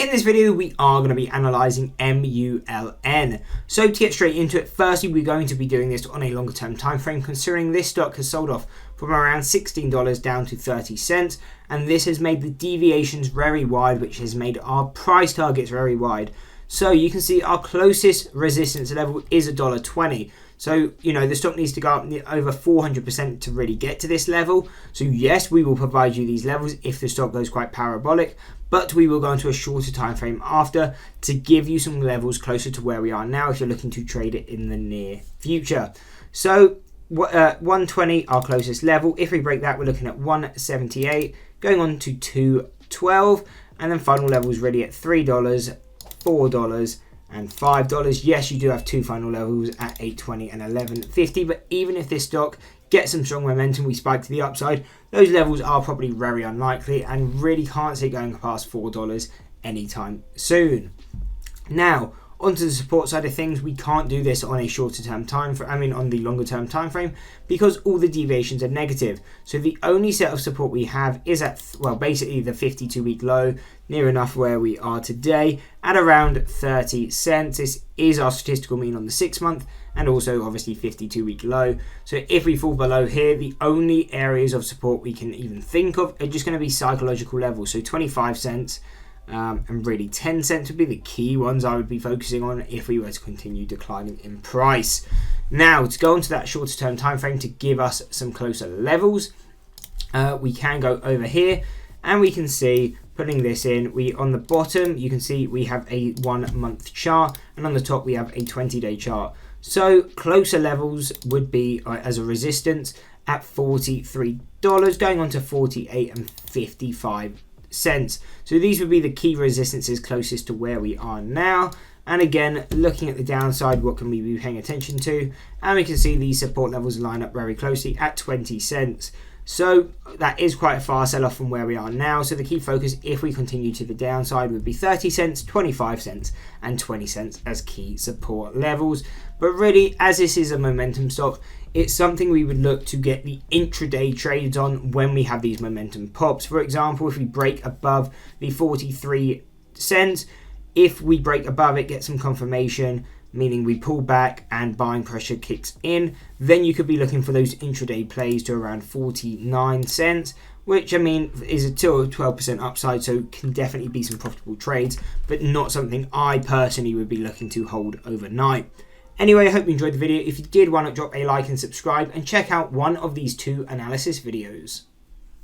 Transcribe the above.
in this video, we are going to be analysing MULN. So to get straight into it, firstly, we're going to be doing this on a longer term time frame, considering this stock has sold off from around $16 down to 30 cents. And this has made the deviations very wide, which has made our price targets very wide. So you can see our closest resistance level is $1.20. So, the stock needs to go up over 400% to really get to this level. So yes, we will provide you these levels if the stock goes quite parabolic, but we will go into a shorter time frame after to give you some levels closer to where we are now if you're looking to trade it in the near future. So 120, our closest level. If we break that, we're looking at 178, going on to 212, and then final levels really at $3, $4, and $5. Yes, you do have two final levels at $8.20 and $11.50, but even if this stock gets some strong momentum, we spike to the upside, those levels are probably very unlikely and really can't see going past $4 anytime soon. Now, onto the support side of things, we can't do this on a shorter term on the longer term time frame, because all the deviations are negative. So the only set of support we have is at, basically the 52-week low, near enough where we are today, at around 30 cents. This is our statistical mean on the 6 month, and also obviously 52-week low. So if we fall below here, the only areas of support we can even think of are just going to be psychological levels. So 25 cents, and really 10 cents would be the key ones I would be focusing on if we were to continue declining in price. Now, to go into that shorter term time frame to give us some closer levels, we can go over here and we can see, putting this in, on the bottom you can see we have a 1 month chart, and on the top we have a 20-day chart. So closer levels would be as a resistance at $43, going on to 48 and 55 cents. So these would be the key resistances closest to where we are now. And again, looking at the downside, what can we be paying attention to? And we can see these support levels line up very closely at 20 cents. So that is quite a far sell-off from where we are now. So the key focus, if we continue to the downside, would be 30 cents, 25 cents, and 20 cents as key support levels. But really, as this is a momentum stock, it's something we would look to get the intraday trades on when we have these momentum pops. For example, if we break above the 43 cents, if we break above it, get some confirmation, meaning we pull back and buying pressure kicks in, then you could be looking for those intraday plays to around 49 cents, which is a 12% upside, so can definitely be some profitable trades, but not something I personally would be looking to hold overnight. Anyway, I hope you enjoyed the video. If you did, why not drop a like and subscribe, and check out one of these two analysis videos.